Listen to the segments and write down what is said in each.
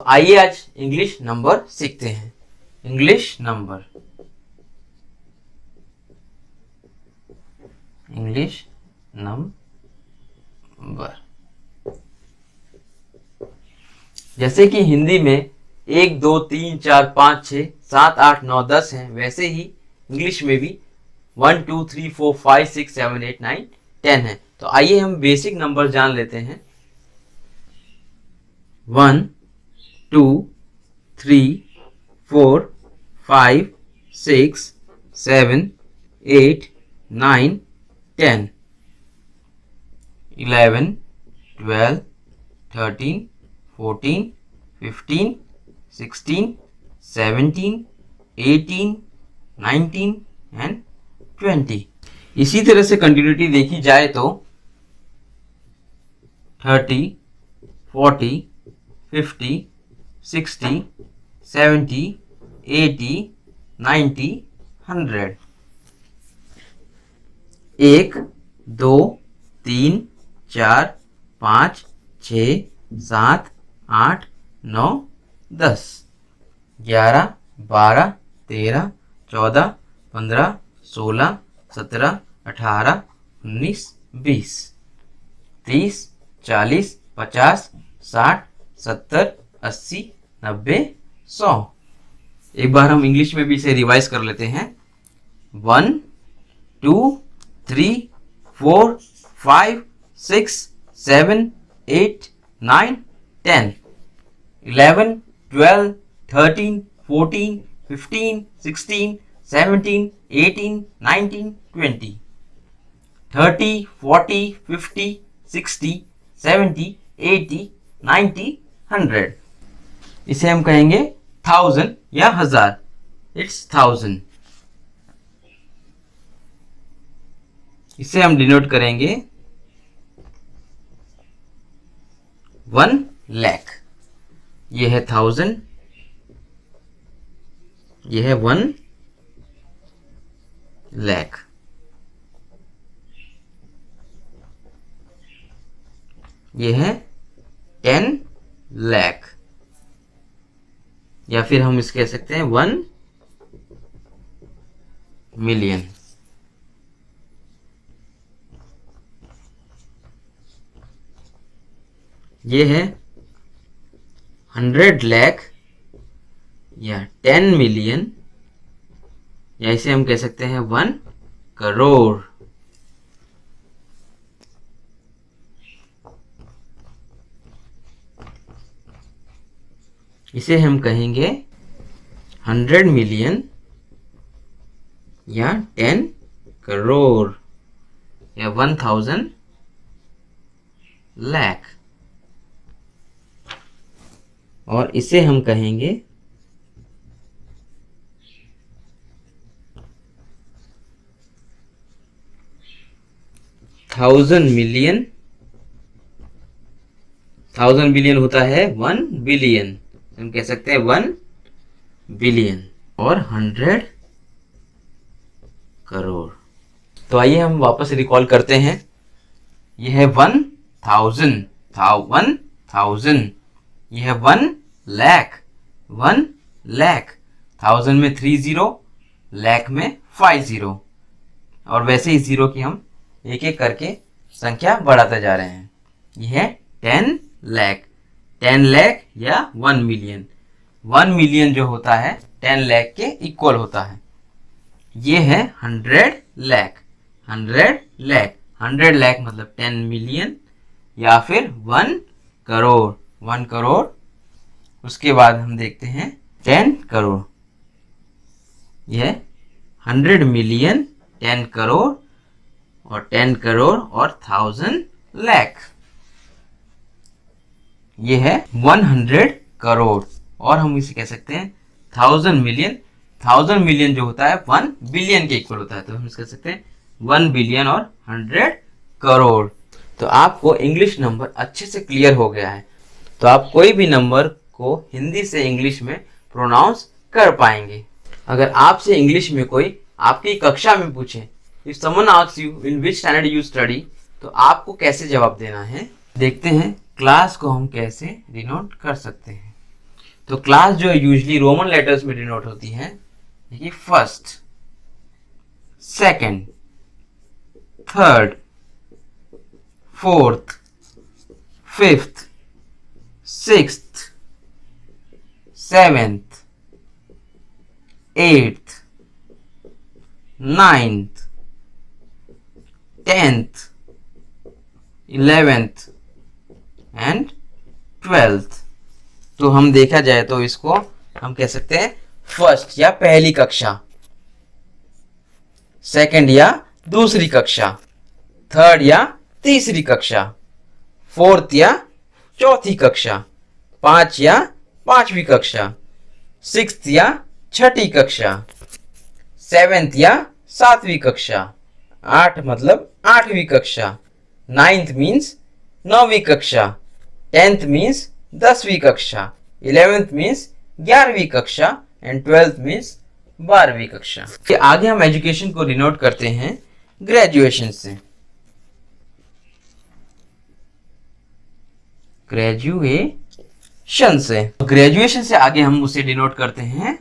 आइए आज English number सीखते हैं। English number, English number. जैसे कि हिंदी में 1 2 3 4 5 6 7 8 9 10 है, वैसे ही इंग्लिश में भी 1 2 3 4 5 6 7 8 9 10 है। तो आइए हम बेसिक नंबर जान लेते हैं। 1 2 3 4 5 6 7 8 9 10 11 12 13 14 15 16 17 18 19 एंड 20। इसी तरह से कंटिन्यूटी देखी जाए तो 30 40 50 60 70 80 90 100। 1 2 3 4 5 6 7 8 9 10 11 12 13 14 15 16 17 18 19 20 30 40 50 60 70 80 90 100। एक बार हम इंग्लिश में भी इसे रिवाइज कर लेते हैं। 1 2 3 4 5 6 7 8 9 10 11 12 13 14 15 16 17 18 19 20 30 40 50 60 70 80 90 100। इसे हम कहेंगे 1000 या 1000। इट्स 1000। इसे हम डिनोट करेंगे 1 लाख। ये है 1000, ये है 1 लाख। ये है 10 लाख, या फिर हम इसे कह सकते हैं 1 मिलियन। ये है 100 लाख या 10 मिलियन, या इसे हम कह सकते हैं 1 करोड़। इसे हम कहेंगे 100 मिलियन या 10 करोड़ या 1000 लाख। और इसे हम कहेंगे 1000 मिलियन। 1000 बिलियन होता है 1 बिलियन, हम कह सकते हैं 1 बिलियन। और 100 करोड़। तो आइए हम वापस रिकॉल करते हैं। यह है 1000, 1000। यह है 1 लाख, 1 लाख। 1000 में 3 जीरो, लाख में 5 जीरो, और वैसे ही जीरो की हम एक एक करके संख्या बढ़ाते जा रहे हैं। यह है 10 लाख। 10 लाख या 1 मिलियन। 1 मिलियन जो होता है 10 लाख के इक्वल होता है। ये है 100 लाख। 100 लाख, 100 लाख मतलब 10 मिलियन, या फिर 1 करोड़। 1 करोड़। उसके बाद हम देखते हैं 10 करोड़। यह 100 मिलियन, 10 करोड़, और 10 करोड़ और 1000 लाख। ये है 100 करोड़, और हम इसे कह सकते हैं 1000 मिलियन। 1000 मिलियन जो होता है 1 बिलियन के इक्वल होता है, तो हम इसे कह सकते हैं 1 बिलियन और 100 करोड़। तो आपको इंग्लिश नंबर अच्छे से क्लियर हो गया है, तो आप कोई भी नंबर को हिंदी से इंग्लिश में प्रोनाउंस कर पाएंगे। अगर आपसे इंग्लिश में कोई आपकी कक्षा में पूछे, if someone asks you in which standard you study, तो आपको कैसे जवाब देना है। देखते हैं क्लास को हम कैसे डिनोट कर सकते हैं। तो क्लास जो यूजली रोमन लेटर्स में डिनोट होती है, देखिए first, second, third, fourth, fifth, sixth, seventh, eighth, ninth, 10th, 11th and 12th। तो हम देखा जाए तो इसको हम कह सकते हैं फर्स्ट या पहली कक्षा, सेकंड या दूसरी कक्षा, थर्ड या तीसरी कक्षा, फोर्थ या चौथी कक्षा, 5 या 5वीं कक्षा, सिक्स्थ या 6ठी कक्षा, 7th या 7वीं कक्षा, 8 मतलब 8वीं कक्षा, 9th मीन्स 9वीं कक्षा, 10th मीन्स 10वीं कक्षा, 11th मीन्स 11वीं कक्षा एंड 12th मीन्स 12वीं कक्षा। आगे हम एजुकेशन को डिनोट करते हैं ग्रेजुएशन से। ग्रेजुएशन से आगे हम उसे डिनोट करते हैं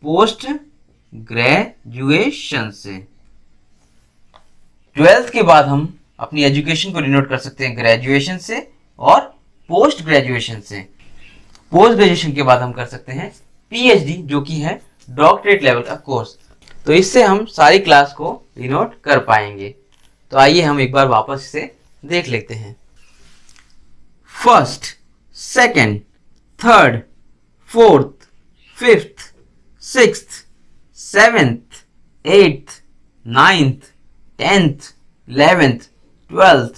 पोस्ट ग्रेजुएशन से। 12th के बाद हम अपनी एजुकेशन को डिनोट कर सकते हैं ग्रेजुएशन से और पोस्ट ग्रेजुएशन से। पोस्ट ग्रेजुएशन के बाद हम कर सकते हैं पीएचडी, जो कि है डॉक्टरेट लेवल का कोर्स। तो इससे हम सारी क्लास को डिनोट कर पाएंगे। तो आइए हम एक बार वापस इसे देख लेते हैं। First, second, third, fourth, fifth, sixth, seventh, eighth, ninth, 10th, 11th, 12th,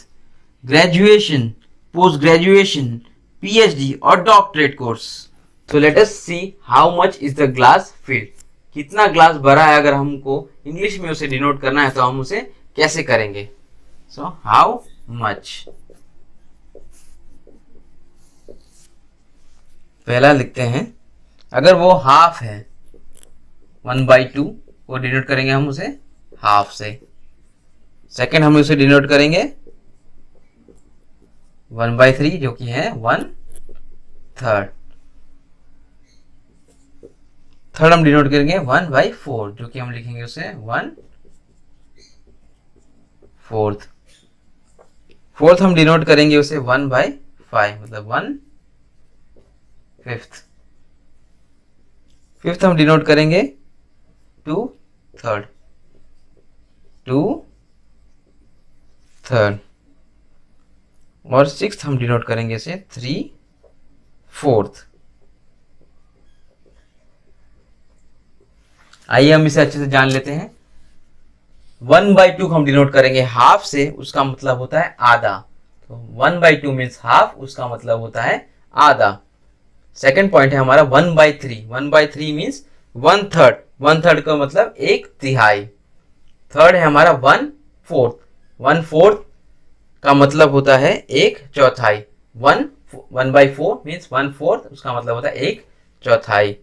graduation, post graduation, PhD और डॉक्टरेट कोर्स। तो let us see how much is the glass field. कितना ग्लास भरा है, अगर हमको इंग्लिश में उसे डिनोट करना है तो हम उसे कैसे करेंगे। सो हाउ मच, पहला लिखते हैं, अगर वो हाफ है 1/2 को डिनोट करेंगे हम उसे हाफ से। सेकेंड हम उसे डिनोट करेंगे 1/3 जो कि है 1/3। थर्ड हम डिनोट करेंगे 1/4 जो कि हम लिखेंगे उसे 1/4। फोर्थ हम डिनोट करेंगे उसे 1/5 मतलब 1/5। फिफ्थ हम डिनोट करेंगे 2/3 2/3। और सिक्स्थ हम डिनोट करेंगे इसे 3/4। आइए हम इसे अच्छे से जान लेते हैं। 1/2 को हम डिनोट करेंगे हाफ से, उसका मतलब होता है आधा। तो 1/2 मीन्स हाफ, उसका मतलब होता है आधा। सेकेंड पॉइंट है हमारा 1/3। 1/3 मीन्स 1/3। 1/3 का मतलब 1/3। थर्ड है हमारा 1/4। 1/4 का मतलब होता है 1/4। 1/4 मीन्स 1/4, उसका मतलब होता है 1/4।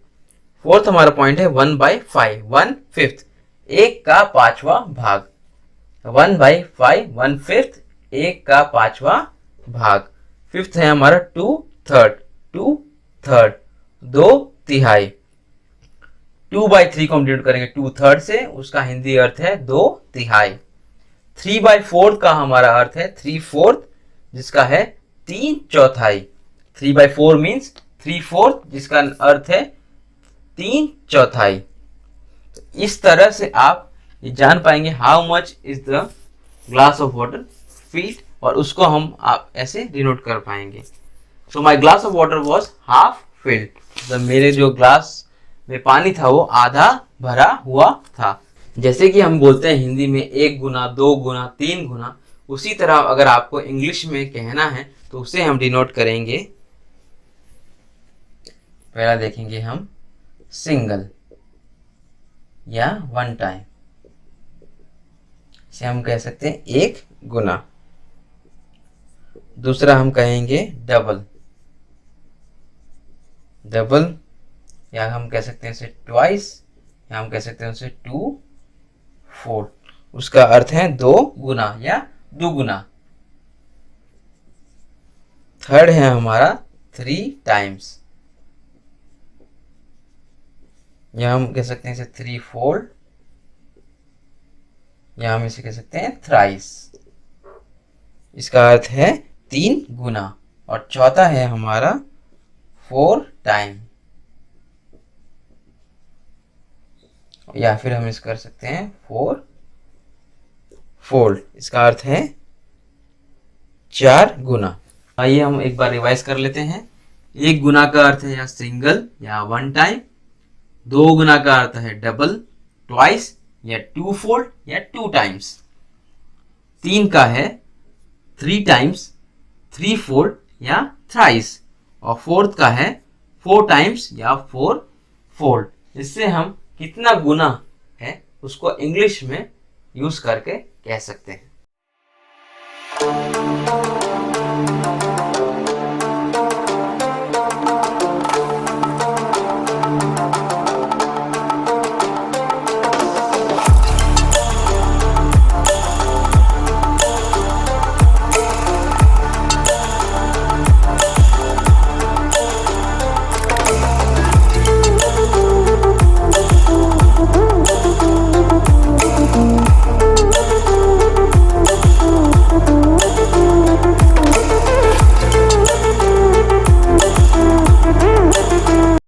फोर्थ हमारा पॉइंट है 1/5। 1/5 1 का 5वां भाग। 1/5 1/5 1 का 5वां भाग। फिफ्थ है हमारा 2/3। 2/3 2/3। 2/3 को हम डिनोट करेंगे 2/3 से, उसका हिंदी अर्थ है 2/3। 3/4 का हमारा अर्थ है 3/4 जिसका है 3/4। 3/4 मीन्स 3/4 जिसका अर्थ है 3/4। तो इस तरह से आप ये जान पाएंगे how much is the glass of water filled, और उसको हम आप ऐसे डिनोट कर पाएंगे। So my glass of water was half filled, मतलब मेरे जो ग्लास में पानी था वो आधा भरा हुआ था। जैसे कि हम बोलते हैं हिंदी में 1 गुना 2 गुना 3 गुना, उसी तरह अगर आपको इंग्लिश में कहना है तो उसे हम डिनोट करेंगे। पहला देखेंगे हम सिंगल या 1 टाइम, इसे हम कह सकते हैं 1 गुना। दूसरा हम कहेंगे डबल, डबल या हम कह सकते हैं इसे ट्वाइस, या हम कह सकते हैं उसे 2/4, उसका अर्थ है 2 गुना या दुगुना। थर्ड है हमारा 3 टाइम्स, या हम कह सकते हैं इसे थ्री फोल्ड, या हम इसे कह सकते हैं थ्राइस। इसका अर्थ है 3 गुना। और चौथा है हमारा 4 टाइम, या फिर हम इसे कर सकते हैं 4 फोल्ड। इसका अर्थ है 4 गुना। आइए हम एक बार रिवाइज कर लेते हैं। एक गुना का अर्थ है या सिंगल या वन टाइम। दो गुना का अर्थ है डबल, ट्वाइस या टू फोल्ड या टू टाइम्स। तीन का है थ्री टाइम्स, थ्री फोल्ड या थ्राइस। और फोर्थ का है फोर टाइम्स या फोर फोल्ड। इससे हम कितना गुना है उसको इंग्लिश में यूज करके कह सकते हैं।